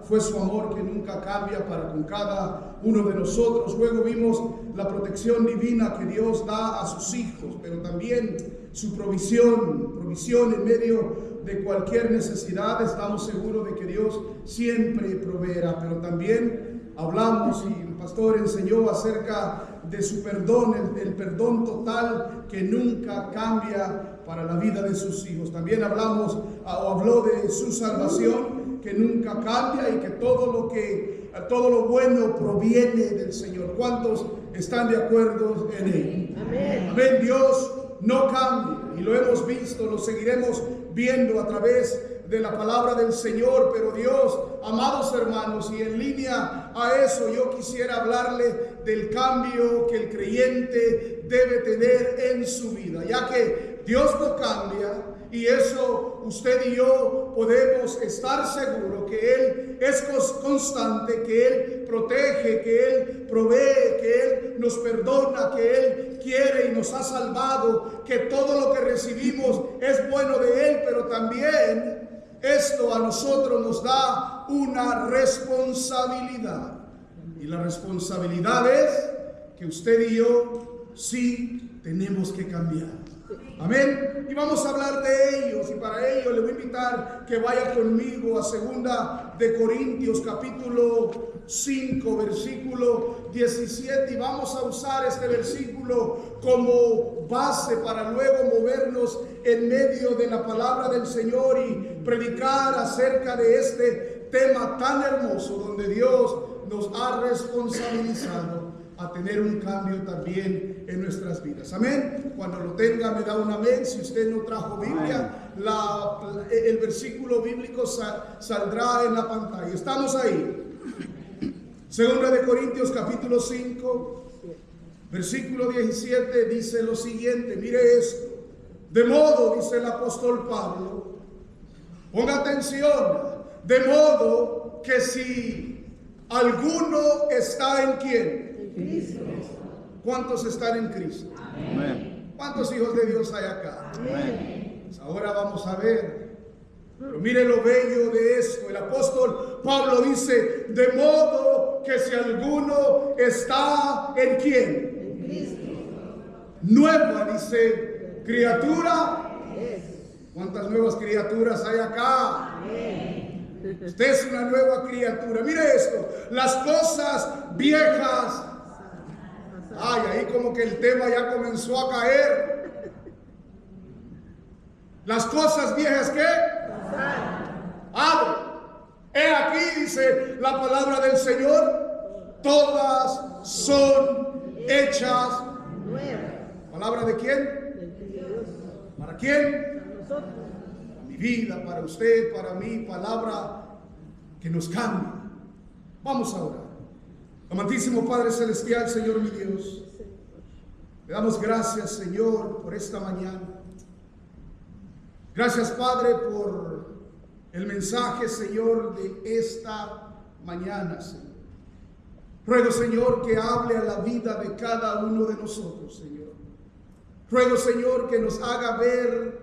fue su amor que nunca cambia para con cada uno de nosotros. Luego vimos la protección divina que Dios da a sus hijos, pero también su provisión en medio de cualquier necesidad. Estamos seguros de que Dios siempre proveerá, pero también hablamos y el pastor enseñó acerca de su perdón, el perdón total que nunca cambia para la vida de sus hijos. También habló de su salvación que nunca cambia y que todo lo bueno proviene del Señor. ¿Cuántos están de acuerdo en ello? Amén. Amén. Dios no cambia y lo hemos visto, lo seguiremos viendo a través de la palabra del Señor. Pero Dios, amados hermanos, y en línea a eso yo quisiera hablarle del cambio que el creyente debe tener en su vida, ya que Dios no cambia, y eso usted y yo podemos estar seguros que Él es constante, que Él protege, que Él provee, que Él nos perdona, que Él quiere y nos ha salvado, que todo lo que recibimos es bueno de Él. Pero también esto a nosotros nos da una responsabilidad, y la responsabilidad es que usted y yo sí tenemos que cambiar. Amén. Y vamos a hablar de ellos, y para ello le voy a invitar que vaya conmigo a 2 de Corintios capítulo 5 versículo 17, y vamos a usar este versículo como base para luego movernos en medio de la palabra del Señor y predicar acerca de este tema tan hermoso, donde Dios nos ha responsabilizado a tener un cambio también en nuestras vidas. Amén. Cuando lo tenga me da un amén. Si usted no trajo Biblia, el versículo bíblico saldrá en la pantalla. Estamos ahí. 2 de Corintios capítulo 5 versículo 17 dice lo siguiente. Mire esto. De modo, dice el apóstol Pablo, ponga atención, de modo que si alguno está en ¿quién? Cristo. ¿Cuántos están en Cristo? Amén. ¿Cuántos hijos de Dios hay acá? Amén. Pues ahora vamos a ver. Pero mire lo bello de esto. El apóstol Pablo dice, de modo que si alguno está en ¿quién? En Cristo. Nueva, dice, criatura. Es. ¿Cuántas nuevas criaturas hay acá? Amén. Usted es una nueva criatura. Mire esto, las cosas viejas. Ay, ahí como que el tema ya comenzó a caer. Las cosas viejas, ¿qué? Abre. He aquí, dice la palabra del Señor, todas son hechas Nueva. ¿Palabra de quién? Del Dios. ¿Para quién? Para nosotros. Para mi vida, para usted, para mí. Palabra que nos cambia. Vamos a orar. Amantísimo Padre Celestial, Señor mi Dios, le damos gracias, Señor, por esta mañana. Gracias, Padre, por el mensaje, Señor, de esta mañana, Señor. Ruego, Señor, que hable a la vida de cada uno de nosotros, Señor. Ruego, Señor, que nos haga ver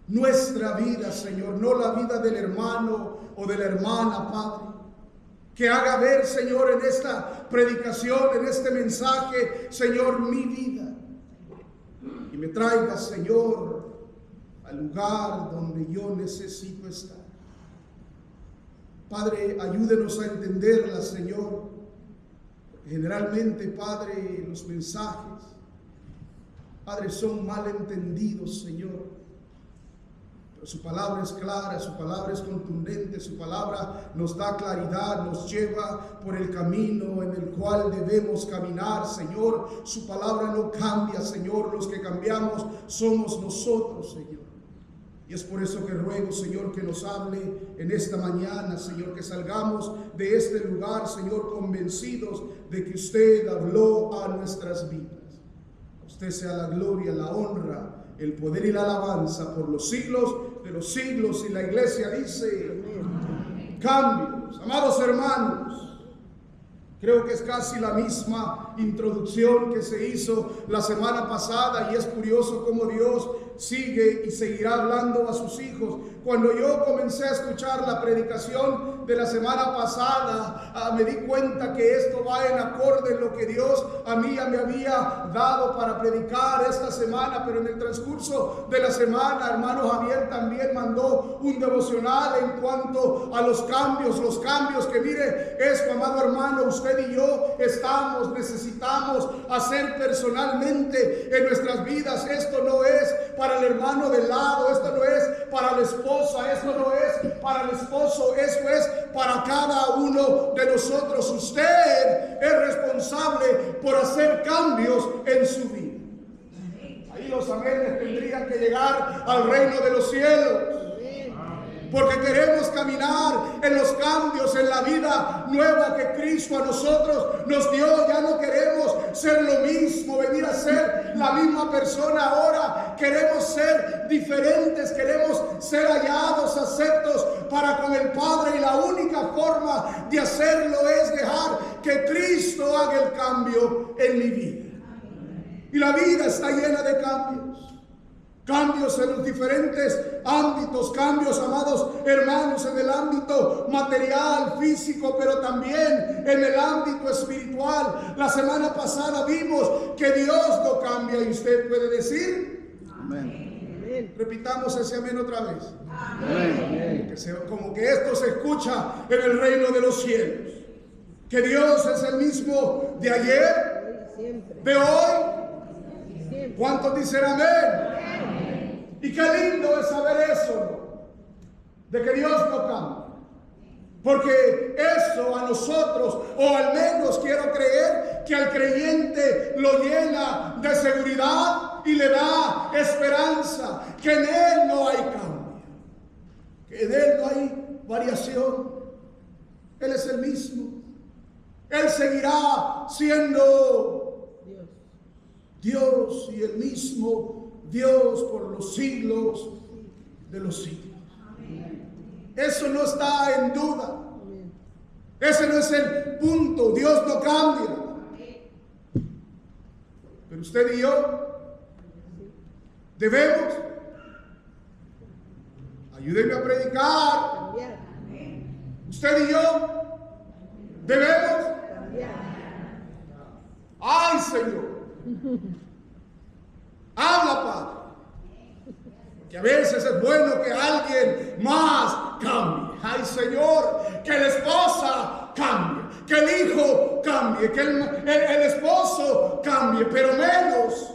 nuestra vida, Señor, no la vida del hermano o de la hermana, Padre. Que haga ver, Señor, en esta predicación, en este mensaje, Señor, mi vida. Y me traiga, Señor, al lugar donde yo necesito estar. Padre, ayúdenos a entenderla, Señor. Generalmente, Padre, los mensajes, Padre, son mal entendidos, Señor. Su palabra es clara, su palabra es contundente, su palabra nos da claridad, nos lleva por el camino en el cual debemos caminar, Señor. Su palabra no cambia, Señor. Los que cambiamos somos nosotros, Señor. Y es por eso que ruego, Señor, que nos hable en esta mañana, Señor, que salgamos de este lugar, Señor, convencidos de que usted habló a nuestras vidas. A usted sea la gloria, la honra, el poder y la alabanza por los siglos de los siglos. Y la iglesia dice, cambios. Amados hermanos, creo que es casi la misma introducción que se hizo la semana pasada, y es curioso cómo Dios sigue y seguirá hablando a sus hijos Cuando yo comencé a escuchar la predicación de la semana pasada, me di cuenta que esto va en acorde en lo que Dios a mí ya me había dado para predicar esta semana. Pero en el transcurso de la semana, hermano Javier también mandó un devocional en cuanto a los cambios que mire, esto, amado hermano, usted y yo necesitamos hacer personalmente en nuestras vidas. Esto no es para el hermano del lado, esto no es para la esposa, esto no es para el esposo, esto es para cada uno de nosotros. Usted es responsable por hacer cambios en su vida. Ahí los amenes tendrían que llegar al reino de los cielos, porque queremos caminar en los cambios, en la vida nueva que Cristo a nosotros nos dio. Ya no queremos ser lo mismo, venir a ser la misma persona. Ahora queremos ser diferentes, queremos ser hallados, aceptos para con el Padre. Y la única forma de hacerlo es dejar que Cristo haga el cambio en mi vida. Y la vida está llena de cambios. Cambios en los diferentes ámbitos, cambios, amados hermanos, en el ámbito material, físico, pero también en el ámbito espiritual. La semana pasada vimos que Dios no cambia, y usted puede decir amén. Repitamos ese amén otra vez. Amén. Como que esto se escucha en el reino de los cielos. Que Dios es el mismo de ayer, de hoy. ¿Cuántos dicen amén? Y qué lindo es saber eso, ¿no? De que Dios no cambia. Porque eso a nosotros, o al menos quiero creer que al creyente lo llena de seguridad y le da esperanza, que en Él no hay cambio, que en Él no hay variación. Él es el mismo. Él seguirá siendo Dios y el mismo Dios por los siglos de los siglos. Eso no está en duda. Ese no es el punto. Dios no cambia. Pero usted y yo debemos, ayúdenme a predicar, usted y yo debemos, ay Señor, habla, Padre, que a veces es bueno que alguien más cambie. Ay Señor, que la esposa cambie, que el hijo cambie, que el esposo cambie, pero menos.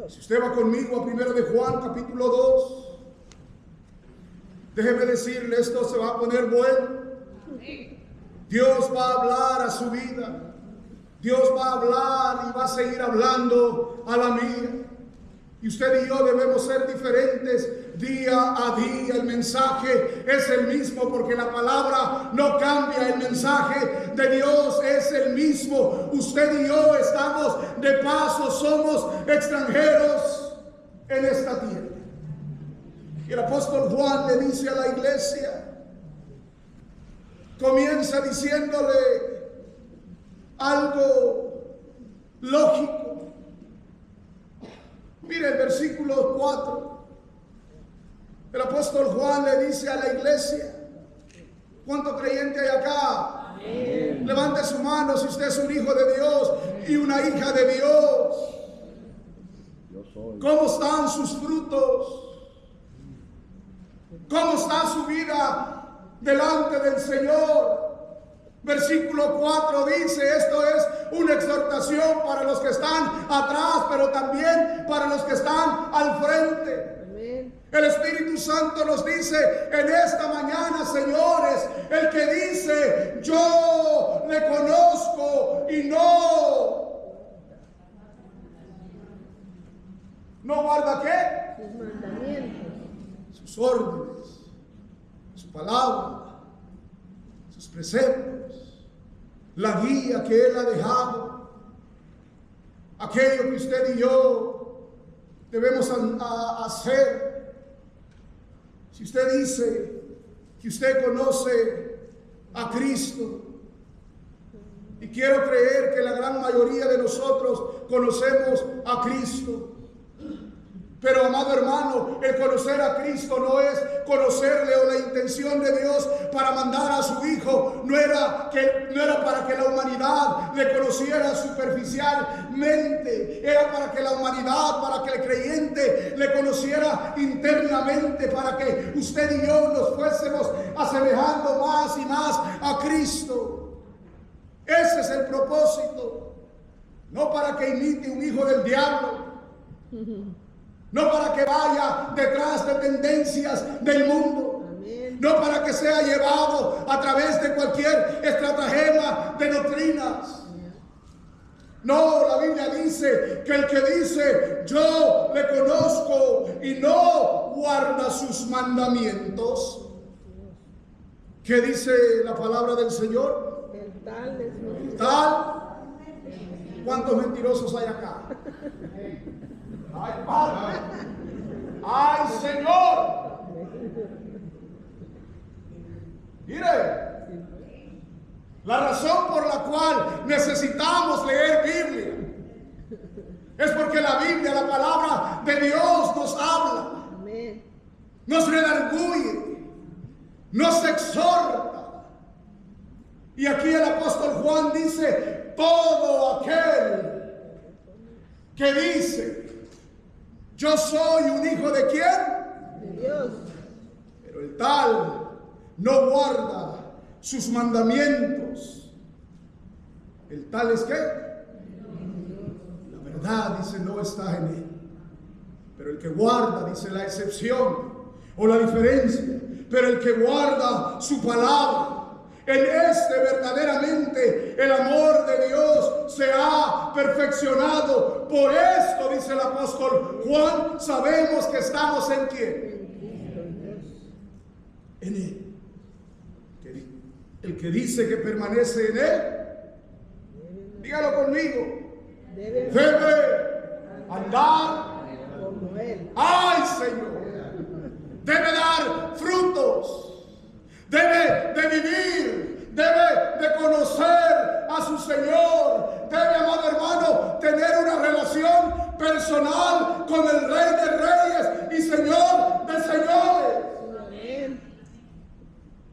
Si usted va conmigo a 1 de Juan capítulo 2, déjeme decirle, esto se va a poner bueno. Dios va a hablar a su vida. Dios va a hablar y va a seguir hablando a la mía. Y usted y yo debemos ser diferentes día a día. El mensaje es el mismo porque la palabra no cambia. El mensaje de Dios es el mismo. Usted y yo estamos de paso, somos extranjeros en esta tierra. Y el apóstol Juan le dice a la iglesia, comienza diciéndole algo lógico. Mire el versículo 4. El apóstol Juan le dice a la iglesia, ¿cuánto creyente hay acá? Amén. Levante su mano si usted es un hijo de Dios y una hija de Dios. ¿Cómo están sus frutos? ¿Cómo está su vida delante del Señor? Versículo 4 dice, esto es una exhortación para los que están atrás, pero también para los que están al frente. Amén. El Espíritu Santo nos dice en esta mañana, señores, el que dice, yo le conozco y no guarda ¿qué? Sus mandamientos, sus órdenes, su palabra, sus preceptos, la guía que Él ha dejado, aquello que usted y yo debemos hacer. Si usted dice que usted conoce a Cristo, y quiero creer que la gran mayoría de nosotros conocemos a Cristo, Pero amado hermano, el conocer a Cristo no es conocerle, o la intención de Dios para mandar a su Hijo no era para que la humanidad le conociera superficialmente, era para que la humanidad, para que el creyente le conociera internamente, para que usted y yo nos fuésemos asemejando más y más a Cristo. Ese es el propósito, no para que imite un hijo del diablo, no para que vaya detrás de tendencias del mundo. Amén. No para que sea llevado a través de cualquier estratagema de doctrinas. No, la Biblia dice que el que dice yo le conozco y no guarda sus mandamientos. ¿Qué dice la palabra del Señor? El tal es mentiroso. Tal. ¿Cuántos mentirosos hay acá? ¡Ay, Padre! ¡Ay, Señor! Mire, la razón por la cual necesitamos leer Biblia es porque la Biblia, la palabra de Dios, nos habla, Amén. nos redarguye, nos exhorta. Y aquí el apóstol Juan dice: todo aquel que dice yo soy un hijo de quién, De Dios. pero el tal no guarda sus mandamientos, el tal es que la verdad, dice, no está en él. Pero el que guarda, dice, la excepción o la diferencia, pero el que guarda su palabra, en este verdaderamente el amor de Dios se ha perfeccionado. Por esto, dice el apóstol Juan, sabemos que estamos en quién. En él. El que dice que permanece en él, dígalo conmigo, debe andar como Él. ¡ay, Señor! Debe dar frutos, debe de vivir, debe de conocer a su Señor, debe, amado hermano, tener una relación personal con el Rey de Reyes y Señor de Señores. Amén.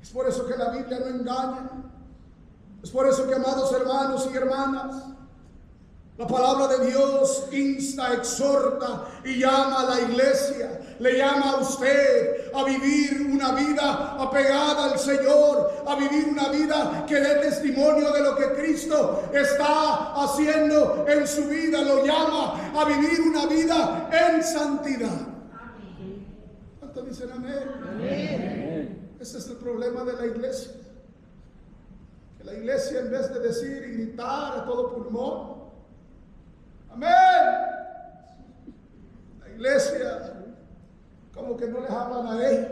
Es por eso que la Biblia no engaña. Es por eso que, amados hermanos y hermanas, la palabra de Dios insta, exhorta y llama a la iglesia, le llama a usted a vivir una vida apegada al Señor, a vivir una vida que dé testimonio de lo que Cristo está haciendo en su vida. Lo llama a vivir una vida en santidad. ¿Cuántos dicen amén? Amén. Ese es el problema de la iglesia. Que la iglesia, en vez de decir y gritar a todo pulmón, amén, la iglesia como que no les hablan a ellos.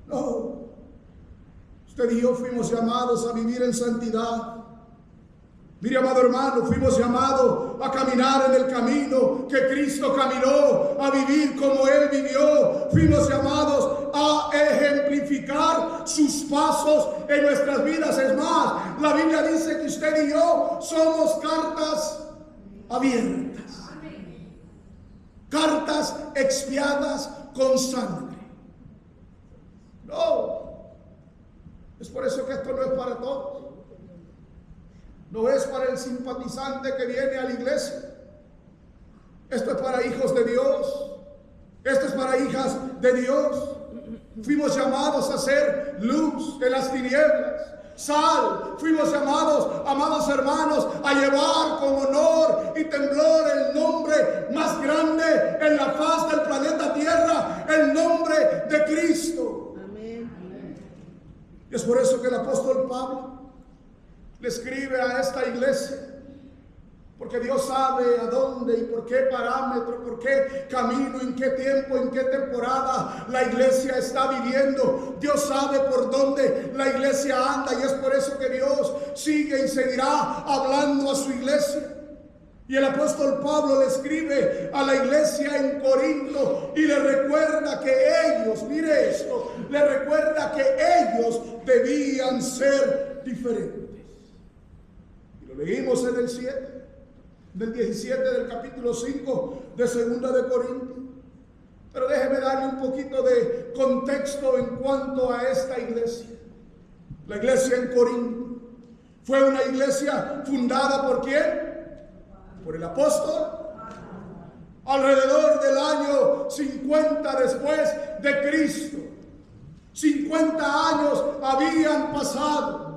No, usted y yo fuimos llamados a vivir en santidad. Mire, amado hermano, fuimos llamados a caminar en el camino que Cristo caminó, a vivir como Él vivió. Fuimos llamados a ejemplificar sus pasos en nuestras vidas. Es más, la Biblia dice que usted y yo somos cartas abiertas, cartas expiadas con sangre. No, es por eso que esto no es para todos. No es para el simpatizante que viene a la iglesia. Esto es para hijos de Dios. Esto es para hijas de Dios. Fuimos llamados a ser luz en las tinieblas, sal. Fuimos llamados, amados hermanos, a llevar con honor y temblor el nombre más grande en la faz del planeta Tierra, el nombre de Cristo. Amén. Y es por eso que el apóstol Pablo le escribe a esta iglesia, porque Dios sabe a dónde y por qué parámetro, por qué camino, en qué tiempo, en qué temporada la iglesia está viviendo. Dios sabe por dónde la iglesia anda, y es por eso que Dios sigue y seguirá hablando a su iglesia. Y el apóstol Pablo le escribe a la iglesia en Corinto y le recuerda que ellos, mire esto, le recuerda que ellos debían ser diferentes. Lo leímos en el 7. del 17 del capítulo 5 de Segunda de Corintios. Pero déjeme darle un poquito de contexto en cuanto a esta iglesia. La iglesia en Corinto fue una iglesia fundada ¿por quién? Por el apóstol. Alrededor del año 50 después de Cristo. 50 años habían pasado.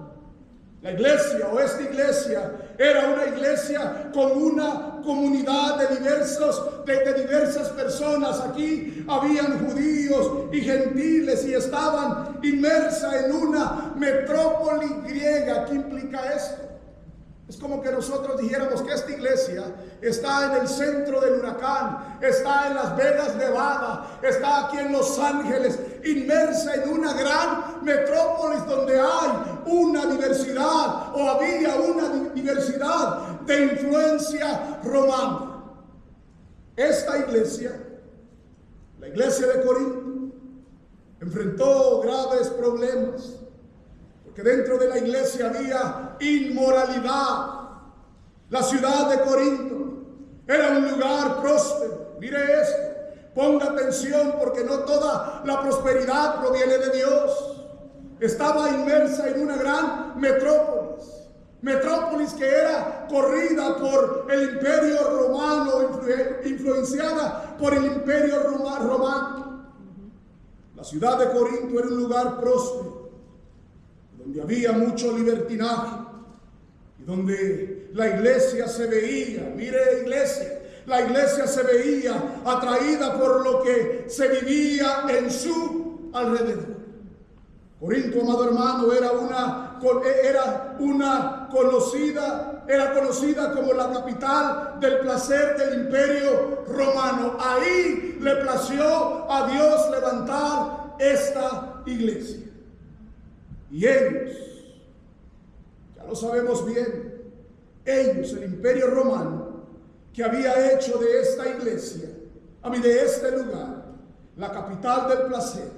La iglesia o esta iglesia era una iglesia con una comunidad de diversas personas. Aquí habían judíos y gentiles y estaban inmersa en una metrópoli griega. ¿Qué implica esto? Es como que nosotros dijéramos que esta iglesia está en el centro del huracán, está en Las Vegas, Nevada, está aquí en Los Ángeles, inmersa en una gran metrópolis donde hay una diversidad o había una diversidad de influencia romana. Esta iglesia, la iglesia de Corinto, enfrentó graves problemas. Que dentro de la iglesia había inmoralidad. La ciudad de Corinto era un lugar próspero. Mire esto, ponga atención porque no toda la prosperidad proviene de Dios. Estaba inmersa en una gran metrópolis que era corrida por el imperio romano, influenciada por el imperio romano. La ciudad de Corinto era un lugar próspero, donde había mucho libertinaje y donde la iglesia se veía, mire iglesia, la iglesia se veía atraída por lo que se vivía en su alrededor. Corinto, amado hermano, era conocida como la capital del placer del imperio romano. Ahí le plació a Dios levantar esta iglesia. Y ellos, ya lo sabemos bien, ellos, el imperio romano, que había hecho de esta iglesia, de este lugar, la capital del placer,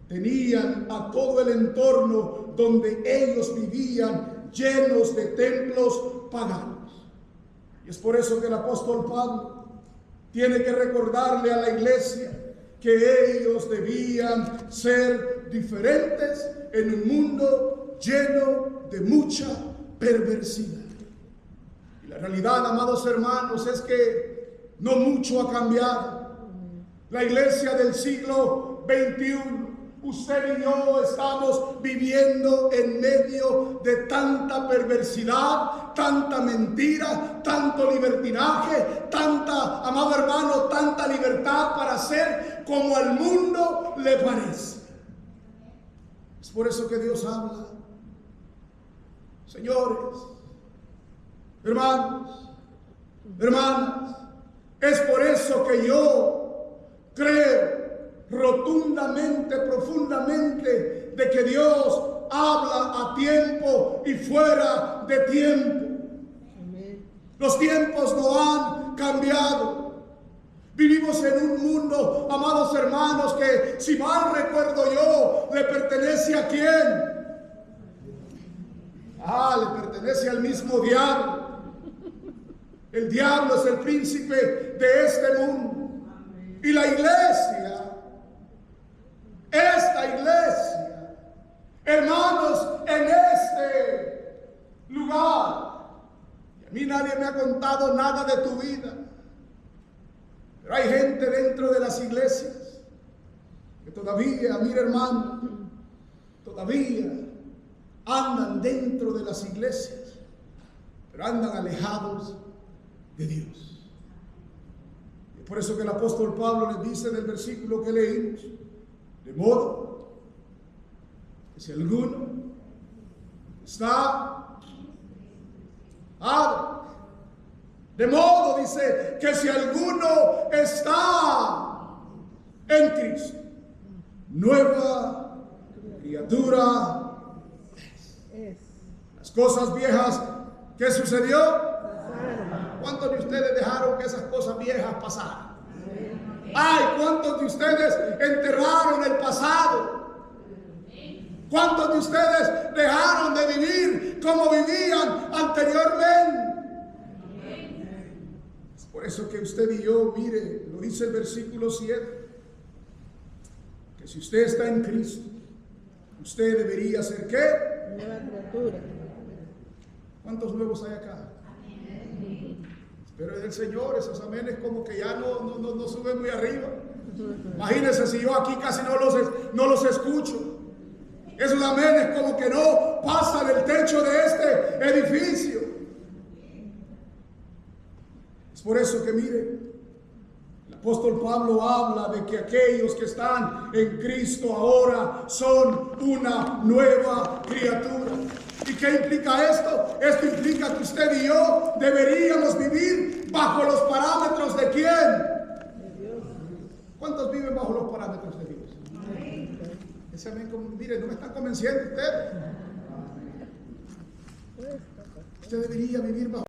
tenían a todo el entorno donde ellos vivían llenos de templos paganos. Y es por eso que el apóstol Pablo tiene que recordarle a la iglesia que ellos debían ser diferentes en un mundo lleno de mucha perversidad. Y la realidad, amados hermanos, es que no mucho ha cambiado. La iglesia del siglo XXI, usted y yo estamos viviendo en medio de tanta perversidad, tanta mentira, tanto libertinaje, tanta, amado hermano, tanta libertad para hacer como al mundo le parece. Es por eso que Dios habla. Señores, hermanos, hermanas, es por eso que yo creo rotundamente, profundamente, de que Dios habla a tiempo y fuera de tiempo. Amén. Los tiempos no han cambiado. Vivimos en un mundo, amados hermanos, que si mal recuerdo yo, le pertenece ¿a quién? Le pertenece al mismo diablo. El diablo es el príncipe de este mundo. Y la iglesia, esta iglesia, hermanos, en este lugar, y a mí nadie me ha contado nada de tu vida, pero hay gente dentro de las iglesias que todavía, mira hermano, todavía andan dentro de las iglesias, pero andan alejados de Dios. Y por eso que el apóstol Pablo les dice en el versículo que leímos: de modo que si alguno está de modo, dice, que si alguno está en Cristo, nueva criatura es. Las cosas viejas, ¿qué sucedió? ¿Cuántos de ustedes dejaron que esas cosas viejas pasaran? Ay, ¿cuántos de ustedes enterraron el pasado? ¿Cuántos de ustedes dejaron de vivir como vivían anteriormente? Por eso que usted y yo, mire, lo dice el versículo 7, que si usted está en Cristo, usted debería ser ¿qué? Nueva criatura. ¿Cuántos nuevos hay acá? Pero es del Señor, esos amenes como que ya no suben muy arriba. Imagínense si yo aquí casi no los escucho. Esos amenes como que no pasan el techo de este edificio. Es por eso que mire, el apóstol Pablo habla de que aquellos que están en Cristo ahora son una nueva criatura. ¿Y qué implica esto? Esto implica que usted y yo deberíamos vivir bajo los parámetros de ¿quién? ¿Cuántos viven bajo los parámetros de Dios? Ese amén, mire, no me están convenciendo ustedes. Usted debería vivir bajo